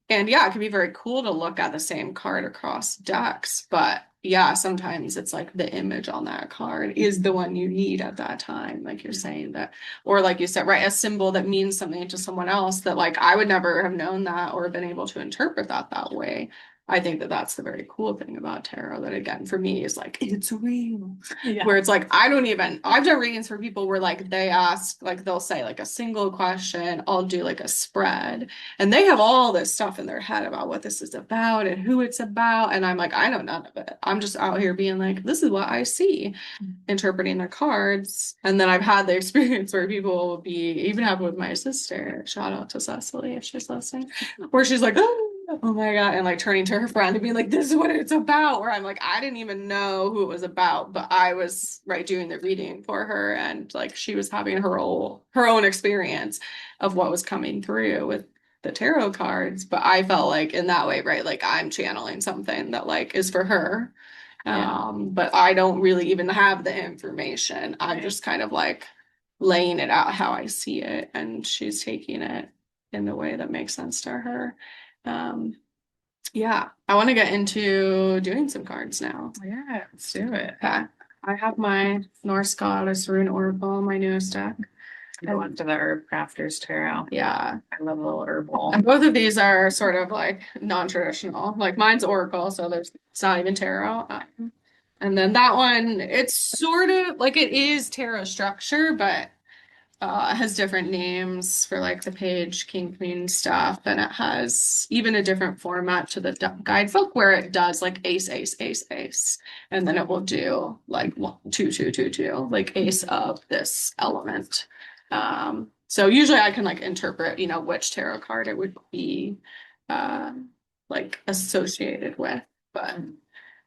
And yeah, it can be very cool to look at the same card across decks, but yeah, sometimes it's like the image on that card is the one you need at that time, like you're saying that, or like you said, right, a symbol that means something to someone else that like I would never have known that or been able to interpret that way. I think that that's the very cool thing about tarot that again for me is like it's real. Where it's like I've done readings for people where like they ask, like they'll say like a single question, I'll do like a spread and they have all this stuff in their head about what this is about and who it's about and I'm like I know none of it. I'm just out here being like this is what I see, interpreting their cards. And then I've had the experience where people will be, even happened with my sister, shout out to Cecily if she's listening, where she's like oh my God. And like turning to her friend and being like, this is what it's about. Where I'm like, I didn't even know who it was about, but I was doing the reading for her. And like, she was having her own experience of what was coming through with the tarot cards. But I felt like in that way, right? Like I'm channeling something that like is for her. But I don't really even have the information. I'm just kind of like laying it out how I see it. And she's taking it in the way that makes sense to her. Yeah, I want to get into doing some cards now. Yeah, let's do it. Okay. I have my Norse Goddess Rune Oracle, my newest deck. I went to the Herb Crafters Tarot. Yeah. I love a little herbal. And both of these are sort of like non-traditional. Like mine's Oracle, so it's not even tarot. And then that one, it's sort of like it is tarot structure, but It has different names for like the page, king, queen stuff, and it has even a different format to the guidebook where it does like ace, ace, ace, ace, and then it will do like one, two, two, two, two, like ace of this element. So usually I can like interpret, you know, which tarot card it would be like associated with, but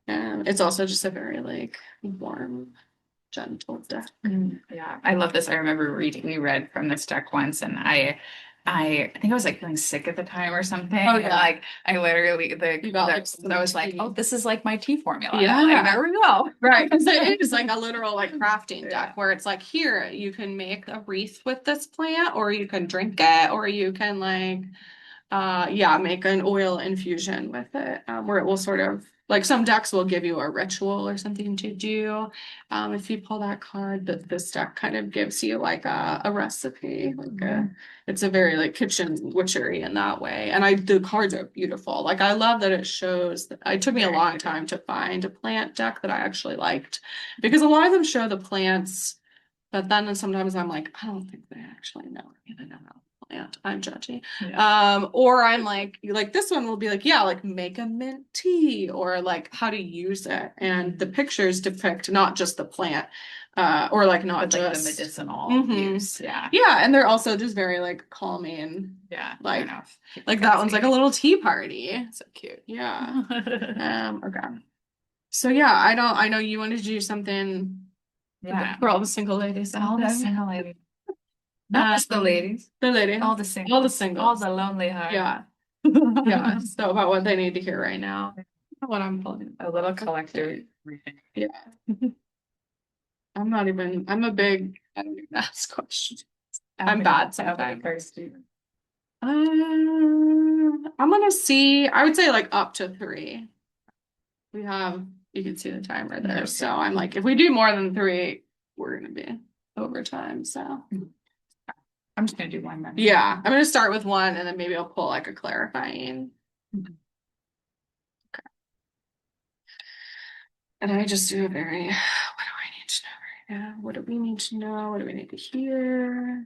it's also just a very like warm, gentle deck. Yeah, I love this. I remember we read from this deck once, and I think I was like feeling sick at the time or something. Oh, And, yeah. like I literally You got, like, I was like, tea. oh, this is like my tea formula. Yeah. Like, there we go. Right, because it is like a literal like crafting deck Yeah. where it's like here you can make a wreath with this plant, or you can drink it, or you can like yeah, make an oil infusion with it, where it will sort of like some decks will give you a ritual or something to do. If you pull that card, but this deck kind of gives you like a recipe, like it's a very like kitchen witchery in that way. And the cards are beautiful. Like I love that it shows that it took me a long time to find a plant deck that I actually liked because a lot of them show the plants, but then sometimes I'm like, I don't think they actually know anything about plant. I'm judgy. Yeah. Or I'm like this one will be like, yeah, like make a mint tea or like how to use it. And the pictures depict not just the plant, or like not But like the just medicinal Mhm. use. Yeah. Yeah, and they're also just very like calming. Yeah. Fair Like enough. like that one's like a little tea party. So cute. Yeah. Okay. So yeah, I know you wanted to do something Yeah. for all the single ladies out All the there. single ladies. Not just the ladies. The ladies. All the singles. All the singles. All the lonely hearts. Yeah. Yeah. So about what they need to hear right now. What I'm pulling. A little collective reading. Yeah. I'm a big, I don't even ask questions. I'm bad sometimes. I'm gonna see, I would say like up to 3. You can see the timer there. Okay. So I'm like, if we do more than 3, we're gonna be over time. So I'm just gonna do one then. yeah, I'm gonna start with one and then maybe I'll pull like a clarifying. Okay. And I just do a very, what do I need to know right now? What do we need to know? What do we need to hear?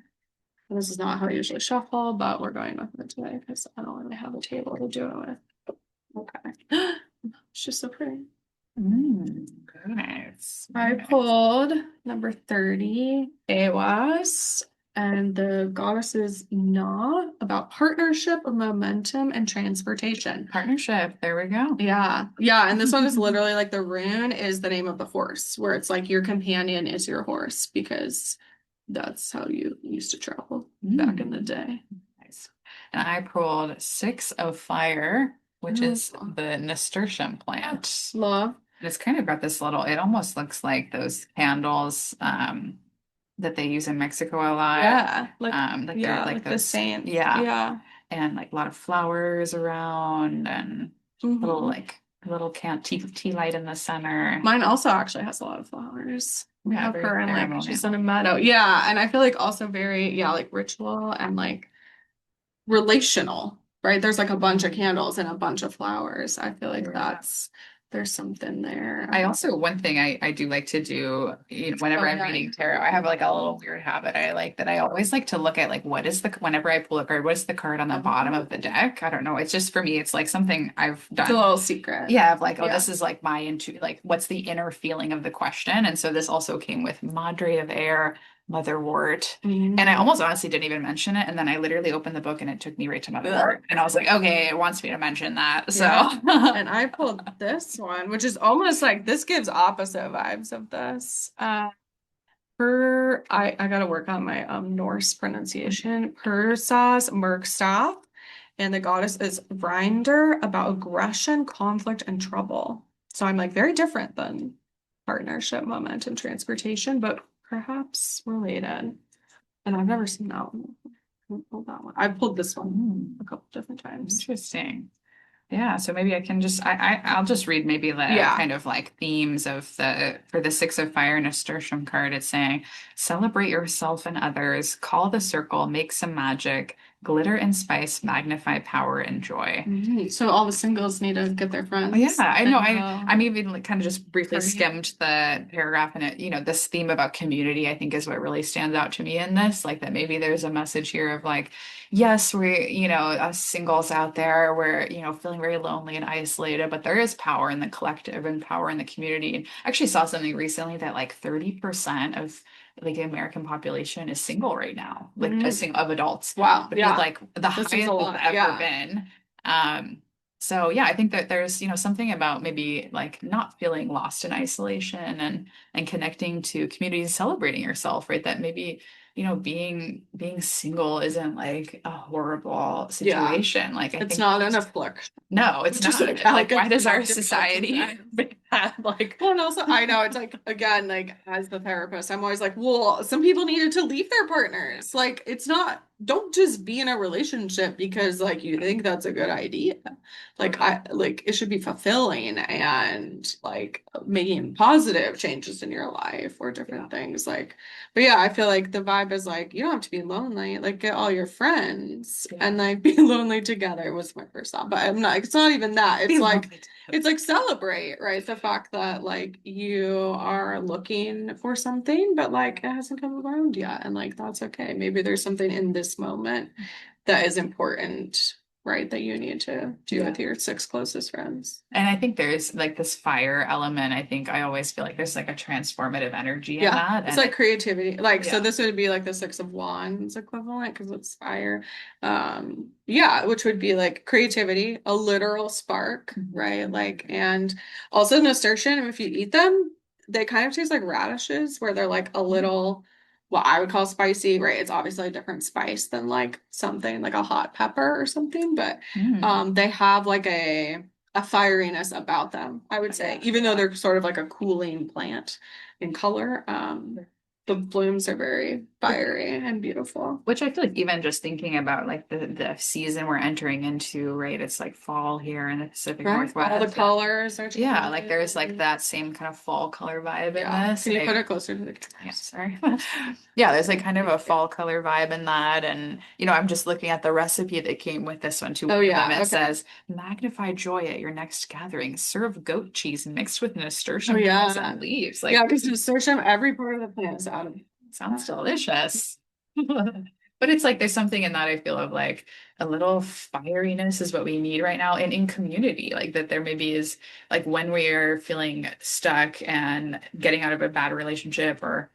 This is not how I usually shuffle, but we're going with it today because I don't really have a table to do it with. Okay. It's just so pretty. Nice. I pulled number 30, Awas, and the goddess is Na, about partnership, momentum, and transportation. Partnership. There we go. Yeah. Yeah. And this one is literally like the rune is the name of the horse, where it's like your companion is your horse because that's how you used to travel back in the day. Nice. And I pulled 6 of fire, which is the nasturtium plant. Love. And it's kind of got this little, it almost looks like those candles that they use in Mexico a lot. Yeah. Like yeah, they're like those, the saints. Yeah. Yeah. And like a lot of flowers around and little tea light in the center. Mine also actually has a lot of flowers. We Yeah, have very her and like ceremonial. she's in a meadow. Yeah. And I feel like also very, yeah, like ritual and like relational, right? There's like a bunch of candles and a bunch of flowers. I feel like there's something there. I also, one thing I do like to do, you know, whenever I'm reading tarot, I have like a little weird habit I like that I always like to look at like whenever I pull a card, what's the card on the bottom of the deck? I don't know. It's just for me, it's like something I've done. It's a little secret. Yeah, of like, oh, this is like like what's the inner feeling of the question? And so this also came with Madre of Air, Motherwort. And I almost honestly didn't even mention it. And then I literally opened the book and it took me right to Motherwort. And I was like, okay, it wants me to mention that. So and I pulled this one, which is almost like this gives opposite vibes of this. I gotta work on my Norse pronunciation. Persas Merkstaff. And the goddess is Vrinder, about aggression, conflict, and trouble. So I'm like very different than partnership, momentum, transportation, but perhaps related. And I've never seen that one. I pulled that one. I've pulled this one a couple different times. Interesting. Yeah, so maybe I can just I'll just read maybe the kind of like themes of for the 6 of fire nasturtium card. It's saying celebrate yourself and others, call the circle, make some magic, glitter and spice magnify power and joy. So all the singles need to get their Oh, yeah, friends. I know. And, I'm even like kind of just briefly party. skimmed the paragraph, and it, this theme about community, I think, is what really stands out to me in this. Like that maybe there's a message here of like, yes, us singles out there, we're, feeling very lonely and isolated, but there is power in the collective and power in the community. And I actually saw something recently that like 30% of like the American population is single right now, like of adults. Wow. Which is like the This highest is a it's lot. ever Yeah. been. So yeah, I think that there's, something about maybe like not feeling lost in isolation and connecting to communities, celebrating yourself, right? That maybe, being single isn't like a horrible situation. Like I It's think not an affliction. no, it's Just not. like how Like, it why gets does our difficult society sometimes. make that like Well, and also I know it's like again, like as the therapist, I'm always like, well, some people needed to leave their partners. Like it's not, don't just be in a relationship because like you think that's a good idea. Like I like it should be fulfilling and like making positive changes in your life or different things. Like, but yeah, I feel like the vibe is like you don't have to be lonely. Like get all your friends and like be lonely together was my first thought. But I'm not, it's not even that. It's like celebrate, right? The fact that like you are looking for something, but like it hasn't come around yet. And like that's okay. Maybe there's something in this moment that is important, right? That you need to do with your 6 closest friends. And I think there's like this fire element. I think I always feel like there's like a transformative energy in that. It's And like creativity. Like so yeah. this would be like the 6 of Wands equivalent because it's fire. Yeah, which would be like creativity, a literal spark, right? Like and also nasturtium, if you eat them, they kind of taste like radishes where they're like a little what I would call spicy, right? It's obviously a different spice than like something like a hot pepper or something, but they have like a fieriness about them, I would say, even though they're sort of like a cooling plant in color. The blooms are very fiery and beautiful. Which I feel like even just thinking about like the season we're entering into, right? It's like fall here in the Pacific Right? Northwest. All the colors are Yeah, like there's like that same kind of fall color vibe in this. Can you put it closer to the camera? Yeah, sorry. Yeah, there's like kind of a fall color vibe in that. And, I'm just looking at the recipe that came with this one too. Oh, yeah. It Okay. says, magnify joy at your next gathering. Serve goat cheese mixed with Oh, nasturtium yeah. and leaves. Like, Yeah, because nasturtium, every part of the plant is out of it. sounds delicious. But it's like there's something in that I feel of like a little fieriness is what we need right now and in community. Like that there maybe is like when we are feeling stuck and getting out of a bad relationship or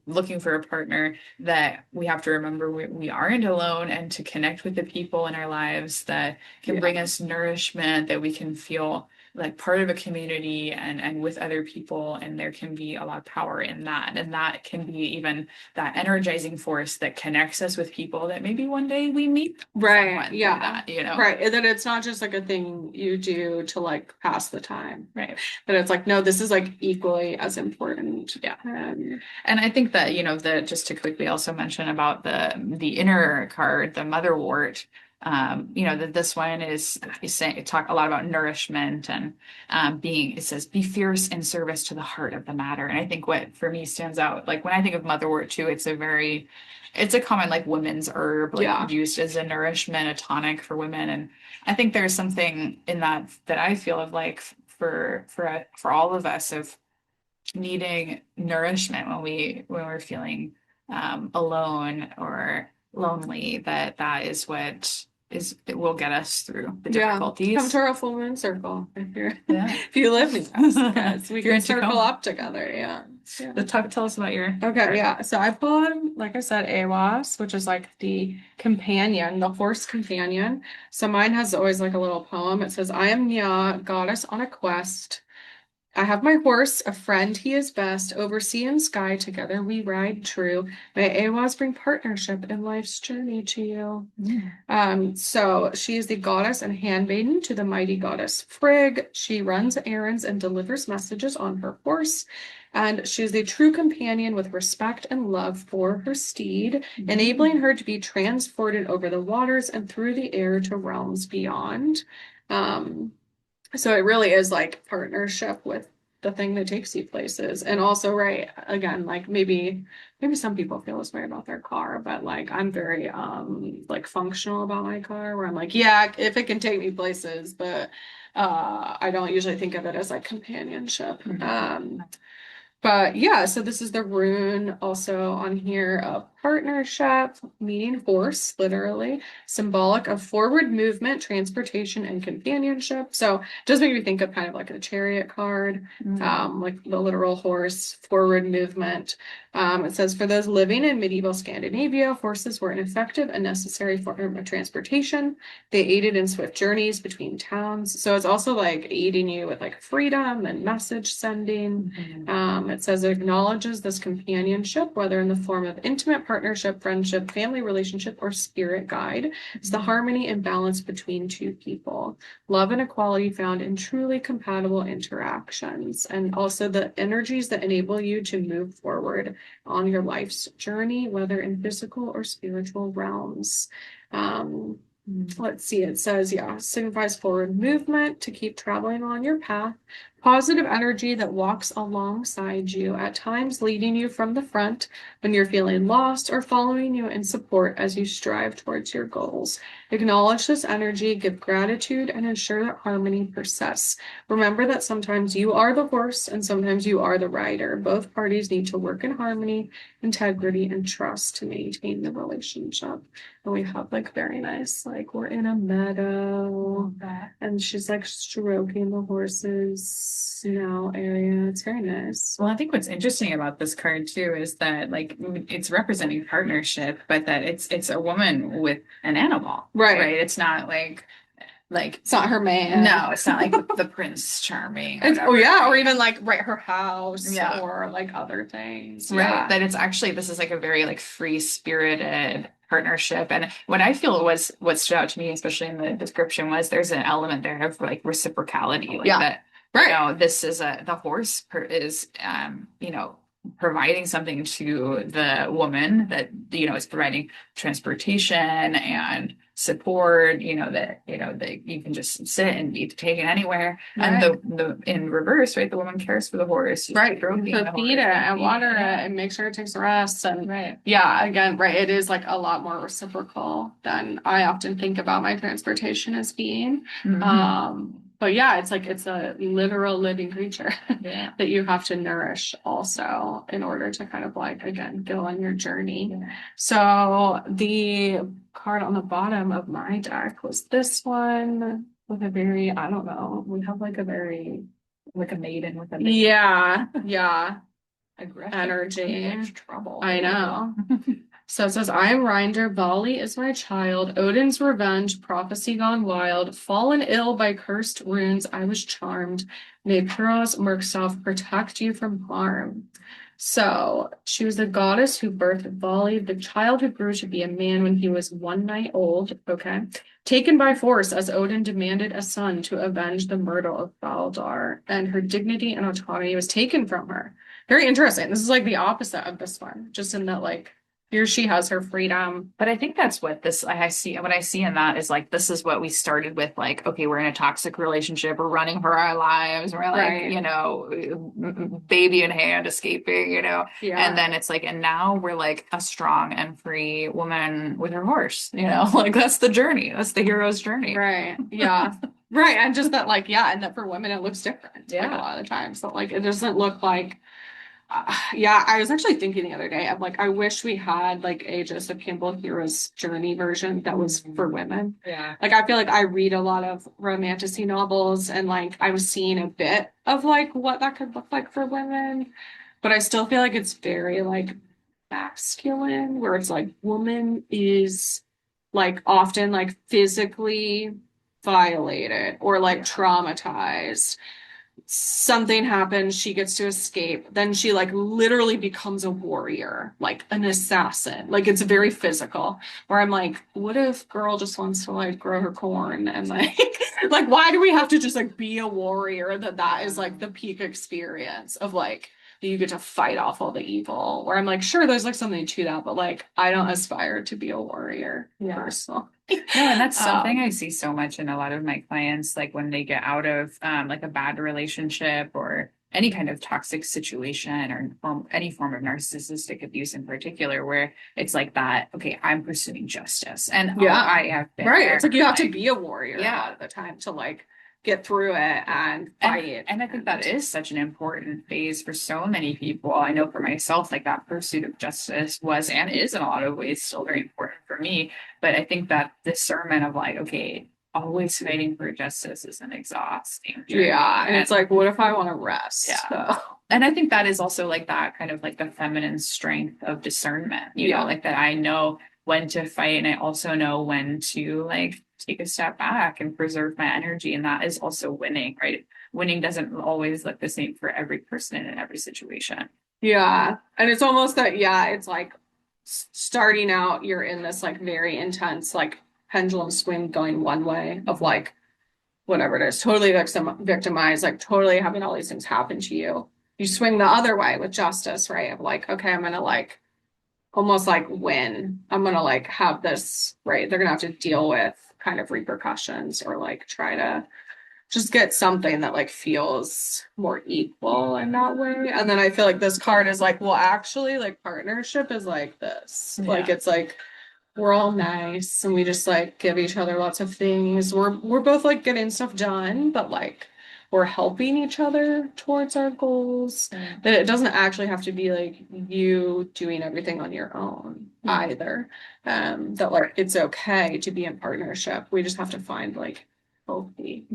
looking for a partner, that we have to remember we aren't alone and to connect with the people in our lives that can bring us nourishment, that we can feel like part of a community and with other people, and there can be a lot of power in that, and that can be even that energizing force that connects us with people that maybe one day we meet Right. Yeah. that, Right. And then it's not just like a thing you do to like pass the time. Right. But it's like, no, this is like equally as important. Yeah. And I think that, just to quickly also mention about the inner card, the motherwort, that this one is saying talk a lot about nourishment and it says be fierce in service to the heart of the matter. And I think what for me stands out, like when I think of motherwort too, it's a common like women's herb, like used as a nourishment, a tonic for women. And I think there's something in that I feel of like for all of us of needing nourishment when we're feeling alone or lonely, that is what it will get us through the difficulties. Come to our full moon circle if you live with us, because we can circle up together. Tell us about your so I pulled, like I said, AWAS, which is like the companion, the horse companion. So mine has always like a little poem. It says, I am Nya, goddess on a quest. I have my horse, a friend, he is best. Over sea and sky, together we ride true. May Awas bring partnership in life's journey to you. So she is the goddess and handmaiden to the mighty goddess Frigg. She runs errands and delivers messages on her horse. And she's the true companion with respect and love for her steed, enabling her to be transported over the waters and through the air to realms beyond. So it really is like partnership with the thing that takes you places. And also, right, again, like maybe some people feel this way about their car, but like I'm very like functional about my car where I'm like, yeah, if it can take me places, but I don't usually think of it as like companionship. But yeah, so this is the rune also on here of partnership, meaning horse, literally, symbolic of forward movement, transportation, and companionship. So it does make me think of kind of like a chariot card, like the literal horse, forward movement. It says, for those living in medieval Scandinavia, horses were an effective and necessary form of transportation. They aided in swift journeys between towns. So it's also like aiding you with like freedom and message sending. It says it acknowledges this companionship, whether in the form of intimate partnership, friendship, family relationship, or spirit guide. It's the harmony and balance between two people. Love and equality found in truly compatible interactions. And also the energies that enable you to move forward on your life's journey, whether in physical or spiritual realms. Let's see, it says, yeah, signifies forward movement to keep traveling on your path. Positive energy that walks alongside you, at times leading you from the front when you're feeling lost or following you in support as you strive towards your goals. Acknowledge this energy, give gratitude, and ensure that harmony persists. Remember that sometimes you are the horse and sometimes you are the rider. Both parties need to work in harmony, integrity, and trust to maintain the relationship. And we have like very nice, like we're in a meadow, and she's like stroking the horses area. It's very nice. Well, I think what's interesting about this card too is that like it's representing partnership, but that it's a woman with an animal, right? It's not like it's not her man. No, it's not like the Prince Charming. Oh yeah, or even like her house, or like other things. Right. That it's actually this is like a very like free spirited partnership. And what I feel was what stood out to me, especially in the description, was there's an element there of like reciprocality, like that. Right. You know, this is the horse is you know, providing something to the woman that you know is providing transportation and support, you know, that you can just sit and be taken anywhere. And the in reverse, right, the woman cares for the horse, feed it and water it and make sure it takes a rest. And yeah, again, it is like a lot more reciprocal than I often think about my transportation as being. But yeah, it's like it's a literal living creature that you have to nourish also in order to kind of like, again, go on your journey. So the card on the bottom of my deck was this one with a very, I don't know, we have like a very, like a maiden with a aggressive energy. Trouble. I know. So it says, I am Rinder, Vali is my child, Odin's revenge, prophecy gone wild, fallen ill by cursed runes, I was charmed. May Puros Murksoff protect you from harm. So she was the goddess who birthed Vali, the child who grew to be a man when he was 1 night old, taken by force as Odin demanded a son to avenge the murder of Baldar, and her dignity and autonomy was taken from her. Very interesting. This is like the opposite of this one, just in that like here she has her freedom. But I think that's what this I see. What I see in that is like this is what we started with. Like, okay, we're in a toxic relationship. We're running for our lives. We're like, you know, baby in hand, escaping. You know, and then it's like, and now we're like a strong and free woman with her horse. You know, like that's the journey. That's the hero's journey. Right. Yeah. Right. And just that, like, and that for women it looks different. Like, a lot of the time. So like, it doesn't look like. I was actually thinking the other day, I'm like, I wish we had like a Joseph Campbell Hero's Journey version that was for women. Like, I feel like I read a lot of romantasy novels and like I was seeing a bit of like what that could look like for women, but I still feel like it's very like masculine, where it's like woman is like often like physically violated or like traumatized. Something happens, she gets to escape, then she like literally becomes a warrior, like an assassin. Like it's very physical, where I'm like, what if girl just wants to like grow her corn and like like why do we have to just like be a warrior? That is like the peak experience of like you get to fight off all the evil, where I'm like, sure, there's like something to that, but like I don't aspire to be a warrior personally. No, and that's something I see so much in a lot of my clients, like when they get out of like a bad relationship or any kind of toxic situation or any form of narcissistic abuse in particular, where it's like that, okay, I'm pursuing justice. And Yeah. I have been Right. there, It's like you have to like, be a warrior a lot of the time to like get through it and fight. and I think that is such an important phase for so many people. I know for myself, like that pursuit of justice was and is in a lot of ways still very important for me. But I think that discernment of like, okay, always fighting for justice is an exhausting journey. Yeah. And it's like, what if I want to rest? Yeah. So, And I think that is also like that kind of like the feminine strength of discernment, you know, like that I know when to fight and I also know when to like take a step back and preserve my energy. And that is also winning, right? Winning doesn't always look the same for every person in every situation. yeah. And it's almost that, yeah, it's like starting out, you're in this like very intense, like pendulum swing going one way of like whatever it is, totally victimized, like totally having all these things happen to you. You swing the other way with justice, right? Of like, okay, I'm gonna like almost like win. I'm gonna like have this, right? They're gonna have to deal with kind of repercussions or like try to just get something that like feels more equal in that way. And then I feel like this card is like, well, actually, like partnership is like this. Yeah. Like it's like we're all nice and we just like give each other lots of things. We're both like getting stuff done, but like we're helping each other towards our goals. That it doesn't actually have to be like you doing everything on your own either. That like it's okay to be in partnership. We just have to find like healthy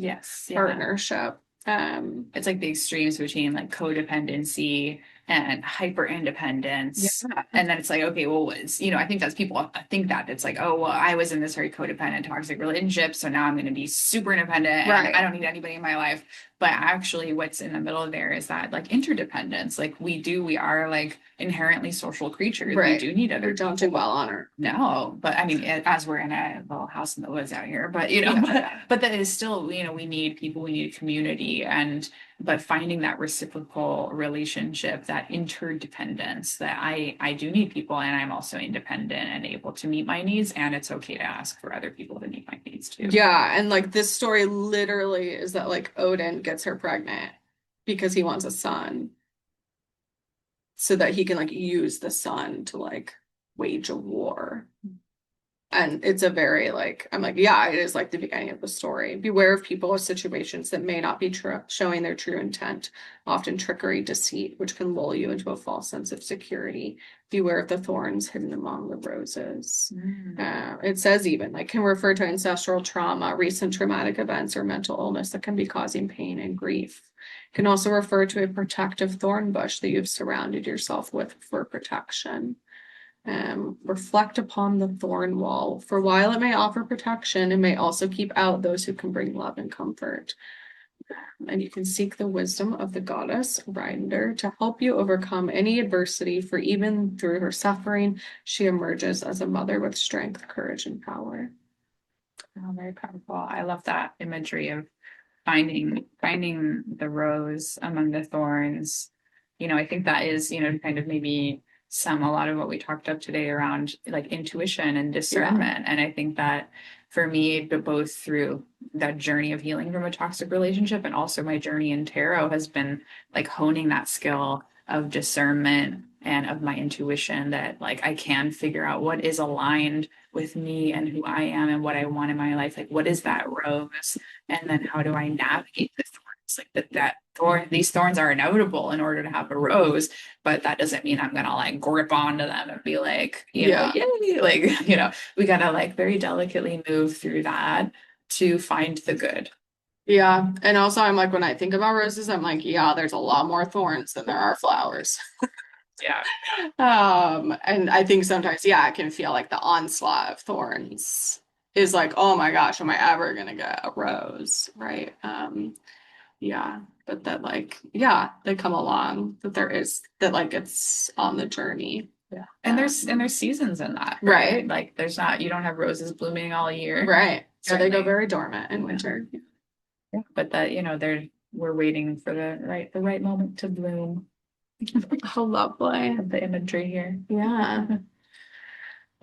partnership. It's like the extremes between like codependency and hyper independence. Yeah. And then it's like, okay, well, it's, you know, I think that's people think that it's like, oh, well, I was in this very codependent, toxic relationship. So now I'm going to be super independent and I don't need anybody in my life. But actually, what's in the middle there is that like interdependence. Like we are like inherently social creatures. We do need other people. Don't do well on her. No, but I mean, as we're in a little house in the woods out here, but you know, but that is still, you know, we need people, we need community, and but finding that reciprocal relationship, that interdependence, that I do need people, and I'm also independent and able to meet my needs, and it's okay to ask for other people to meet my needs too. Yeah, and like this story literally is that like Odin gets her pregnant because he wants a son, so that he can like use the son to like wage a war. And it's a very like, I'm like, yeah, it is like the beginning of the story. Beware of people or situations that may not be showing their true intent, often trickery, deceit, which can lull you into a false sense of security. Beware of the thorns hidden among the roses. It says even like can refer to ancestral trauma, recent traumatic events, or mental illness that can be causing pain and grief. It can also refer to a protective thorn bush that you've surrounded yourself with for protection. Reflect upon the thorn wall, for while it may offer protection, it may also keep out those who can bring love and comfort. And you can seek the wisdom of the goddess Rinder to help you overcome any adversity, for even through her suffering, she emerges as a mother with strength, courage, and power. Oh, very powerful. I love that imagery of finding the rose among the thorns. You know, I think that is, you know, kind of maybe a lot of what we talked up today around like intuition and discernment. And I think that for me, but both through that journey of healing from a toxic relationship and also my journey in tarot has been like honing that skill of discernment and of my intuition, that like I can figure out what is aligned with me and who I am and what I want in my life. Like, what is that rose? And then how do I navigate the thorns? Like these thorns are inevitable in order to have a rose, but that doesn't mean I'm gonna like grip onto them and be like, you know, yay, like, you know, we gotta like very delicately move through that to find the good. Yeah. And also I'm like, when I think about roses, I'm like, yeah, there's a lot more thorns than there are flowers. Yeah. And I think sometimes, yeah, it can feel like the onslaught of thorns is like, oh my gosh, am I ever gonna get a rose? Right. Yeah. But that like, yeah, they come along, that there is that like it's on the journey. Yeah. And there's seasons in that, right? Like there's not, you don't have roses blooming all year. Right. So they go very dormant in winter. Yeah. But that, you know, we're waiting for the right moment to bloom. How lovely. The imagery here. Yeah.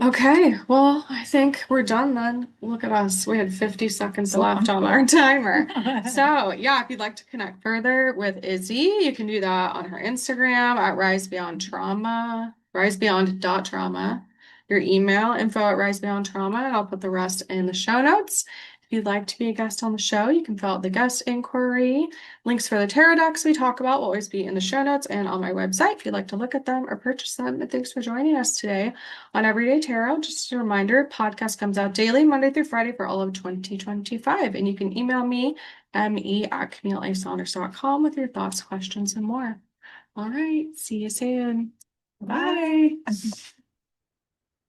Okay, well, I think we're done then. Look at us. We had 50 seconds So left on our timer. punctual. So, yeah, if you'd like to connect further with Izzy, you can do that on her Instagram at Rise Beyond Trauma, risebeyond.trauma. Your email, info@risebeyondtrauma, and I'll put the rest in the show notes. If you'd like to be a guest on the show, you can fill out the guest inquiry. Links for the tarot decks we talk about will always be in the show notes and on my website if you'd like to look at them or purchase them. And thanks for joining us today on Everyday Tarot. Just a reminder, podcast comes out daily, Monday through Friday for all of 2025. And you can email me, me@CamilleASaunders.com with your thoughts, questions, and more. All right, see you soon. Bye. Bye.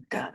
God,